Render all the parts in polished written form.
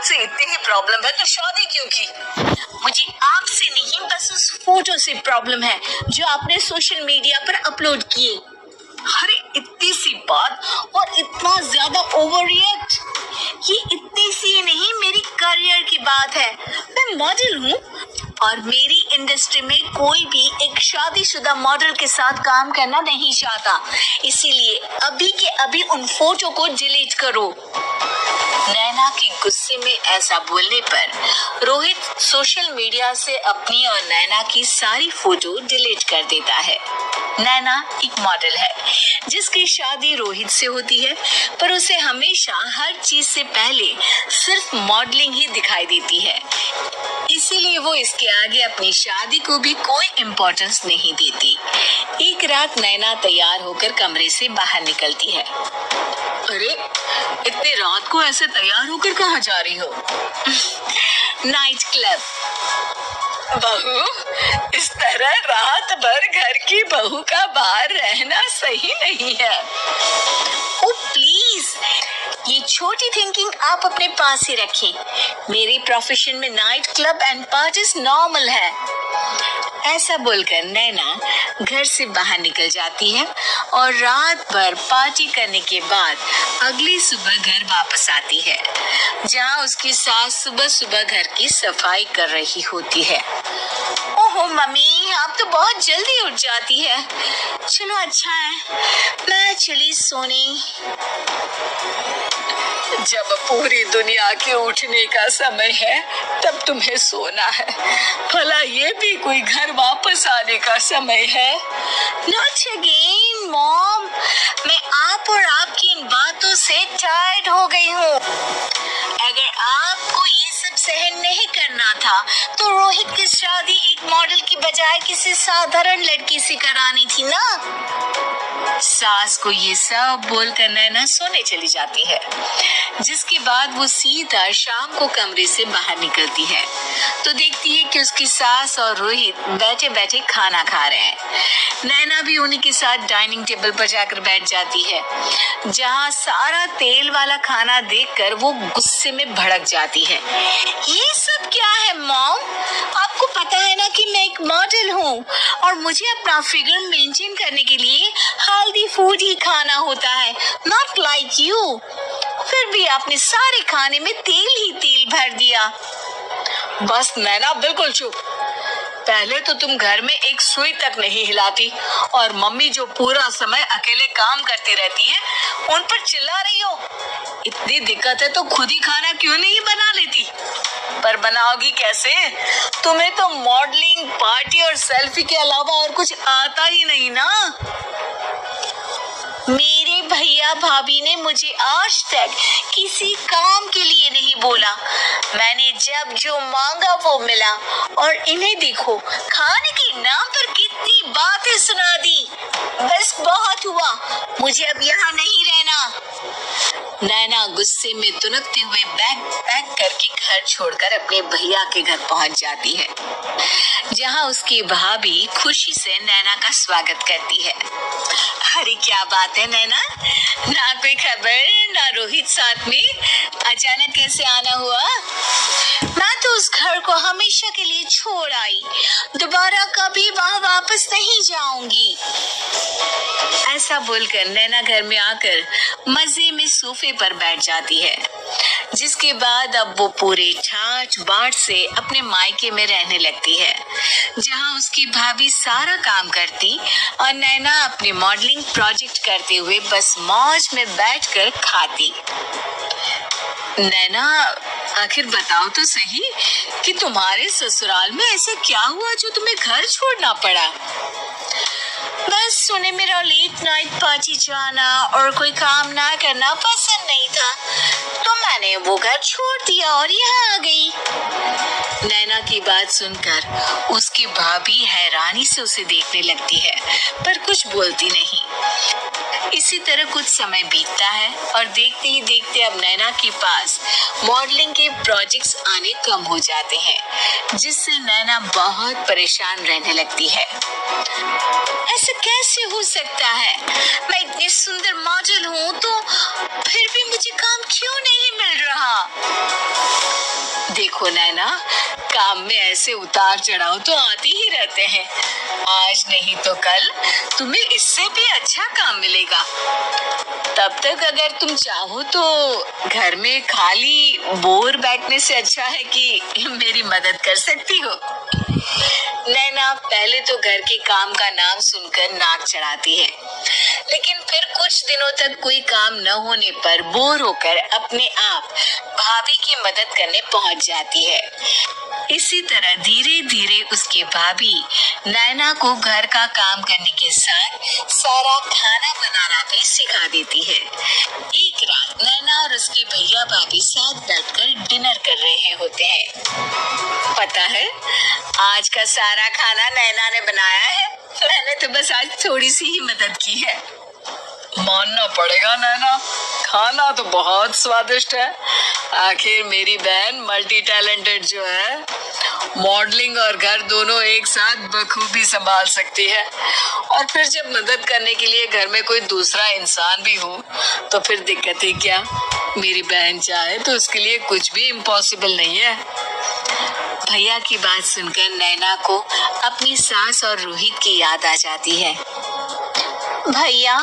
से इतनी ही प्रॉब्लम है तो शादी क्यों की? मुझे आपसे नहीं, बस उस फोटो से प्रॉब्लम है जो आपने सोशल मीडिया पर अपलोड किए। अरे इतनी सी बात और इतना ज्यादा ओवर रिएक्ट? ये इतनी सी नहीं, मेरी करियर की बात है। मैं मॉडल हूँ और मेरी इंडस्ट्री में कोई भी एक शादीशुदा मॉडल के साथ काम करना नहीं चाहता, इसीलिए अभी के अभी उन फोटो को डिलीट करो। नैना के गुस्से में ऐसा बोलने पर रोहित सोशल मीडिया से अपनी और नैना की सारी फोटो डिलीट कर देता है। नैना एक मॉडल है जिसकी शादी रोहित से होती है, पर उसे हमेशा हर चीज से पहले सिर्फ मॉडलिंग ही दिखाई देती है, इसीलिए वो इसके आगे अपनी शादी को भी कोई इम्पोर्टेंस नहीं देती। एक रात नैना तैयार होकर कमरे से बाहर निकलती है। अरे इतनी रात को ऐसे तैयार होकर कहाँ जा रही हो? Night club. बहू, इस तरह रात भर घर की बहू का बाहर रहना सही नहीं है। ओ प्लीज, ये छोटी थिंकिंग आप अपने पास ही रखें। मेरे प्रोफेशन में night club and parties normal है। ऐसा बोलकर नैना घर से बाहर निकल जाती है और रात भर पार्टी करने के बाद अगली सुबह घर वापस आती है, जहां उसकी सास सुबह सुबह घर की सफाई कर रही होती है। ओहो मम्मी, आप तो बहुत जल्दी उठ जाती है। चलो अच्छा है, मैं चली सोने। जब पूरी दुनिया के उठने का समय है तब तुम्हें सोना है। भला ये भी कोई घर वापस आने का समय है? नॉट अगेन मॉम, मैं आप और आपकी इन बातों से टायर्ड हो गई हूँ। अगर आपको ये सब सहन नहीं करना था तो रोहित की शादी एक मॉडल की बजाय किसी साधारण लड़की से करानी थी ना। सास को ये सब बोलकर नैना सोने चली जाती है, जिसके बाद वो सीधा शाम को कमरे से बाहर निकलती है तो देखती है कि उसकी सास और रोहित बैठे बैठे खाना खा रहे हैं। नैना भी उन्हीं के साथ डाइनिंग टेबल पर जाकर बैठ जाती है, जहां सारा तेल वाला खाना देखकर वो गुस्से में भड़क जाती है। ये सब क्या है मॉम? आपको पता है ना कि मैं एक मॉडल हूँ और मुझे अपना फिगर मेंटेन करने के लिए हेल्दी फूड ही खाना होता है, नॉट लाइक यू। फिर भी आपने सारे खाने में तेल ही तेल भर दिया। बस नैना, बिल्कुल चुप। पहले तो तुम घर में एक सुई तक नहीं हिलाती और मम्मी जो पूरा समय अकेले काम करती रहती है उन पर चिल्ला रही हो। इतनी दिक्कत है तो खुद ही खाना क्यों नहीं बना लेती? पर बनाओगी कैसे? तुम्हें तो मॉडलिंग, पार्टी और सेल्फी के अलावा और कुछ आता ही नहीं ना। मेरे भैया भाभी ने मुझे आज तक किसी काम के लिए नहीं बोला। मैंने जब जो मांगा वो मिला और इन्हें देखो, खाने के नाम पर कितनी बातें सुना दी। बस बहुत हुआ, मुझे अब यहाँ नहीं रहना। नैना गुस्से में तुनकते हुए बैग पैक करके घर छोड़कर अपने भैया के घर पहुंच जाती है, जहां उसकी भाभी खुशी से नैना का स्वागत करती है। अरे क्या बात है नैना, ना कोई खबर ना रोहित साथ में, अचानक कैसे आना हुआ? मैं तो उस घर को हमेशा के लिए छोड़ आई, दोबारा कभी वहाँ वापस नहीं जाऊंगी। ऐसा बोलकर नैना घर में आकर मजे में सोफे पर बैठ जाती है, जिसके बाद अब वो पूरे ठाठ बाट से अपने मायके में रहने लगती है, जहां उसकी भाभी सारा काम करती और नैना अपने मॉडलिंग प्रोजेक्ट करते हुए बस मौज में बैठकर खाती। नैना, आखिर बताओ तो सही कि तुम्हारे ससुराल में ऐसा क्या हुआ जो तुम्हें घर छोड़ना पड़ा? बस सुने मेरा लेट नाइट पार्टी जाना और कोई काम ना करना पसंद नहीं था, तो मैंने वो घर छोड़ दिया और यहाँ आ गई। नैना की बात सुनकर उसकी भाभी हैरानी से उसे देखने लगती है, पर कुछ बोलती नहीं। इसी तरह कुछ समय बीतता है और देखते ही देखते अब नैना के पास मॉडलिंग के प्रोजेक्ट्स आने कम हो जाते हैं, जिससे नैना बहुत परेशान रहने लगती है। ऐसा कैसे हो सकता है? मैं इतनी सुंदर मॉडल हूँ तो फिर भी मुझे काम क्यों नहीं मिल रहा? देखो नैना, काम में ऐसे उतार चढ़ाव तो आते ही रहते हैं। आज नहीं तो कल तुम्हें इससे भी अच्छा काम मिलेगा। तब तक अगर तुम चाहो तो घर में खाली बोर बैठने से अच्छा है कि मेरी मदद कर सकती हो। नैना पहले तो घर के काम का नाम सुनकर नाक चढ़ाती है, लेकिन फिर कुछ दिनों तक कोई काम न होने पर बोर होकर अपने आप भाभी की मदद करने पहुंच जाती है। इसी तरह धीरे धीरे उसकी भाभी नैना को घर का काम करने के साथ सारा खाना बनाना भी सिखा देती है। एक रात नैना और उसके भैया भाभी साथ बैठकर डिनर कर रहे होते हैं। पता है, आज का सारा खाना नैना ने बनाया है। मैंने तो बस आज थोड़ी सी ही मदद की है। मानना पड़ेगा नैना, खाना तो बहुत स्वादिष्ट है। आखिर मेरी बहन मल्टी टैलेंटेड जो है, मॉडलिंग और घर दोनों एक साथ बखूबी संभाल सकती है। और फिर जब मदद करने के लिए घर में कोई दूसरा इंसान भी हो तो फिर दिक्कत ही क्या। मेरी बहन चाहे तो उसके लिए कुछ भी इम्पॉसिबल नहीं है। भैया की बात सुनकर नैना को अपनी सास और रोहित की याद आ जाती है। भैया,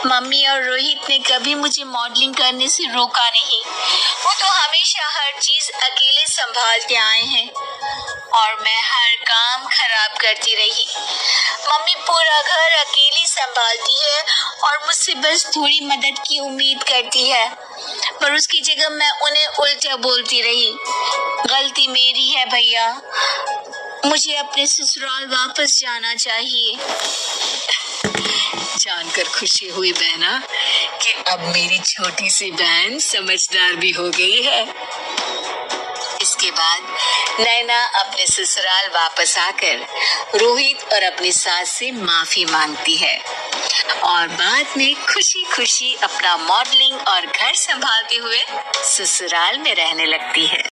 मम्मी और रोहित ने कभी मुझे मॉडलिंग करने से रोका नहीं। वो तो हमेशा हर चीज अकेले संभाल के आए हैं और मैं हर काम खराब करती रही। मम्मी पूरा घर अकेली संभालती है और मुझसे बस थोड़ी मदद की उम्मीद करती है, पर उसकी जगह मैं उन्हें उल्टा बोलती रही। गलती मेरी है भैया, मुझे अपने ससुराल वापस जाना चाहिए। जानकर खुशी हुई बहना कि अब मेरी छोटी सी बहन समझदार भी हो गई है। इसके बाद नैना अपने ससुराल वापस आकर रोहित और अपनी सास से माफी मांगती है और बाद में खुशी खुशी अपना मॉडलिंग और घर संभालते हुए ससुराल में रहने लगती है।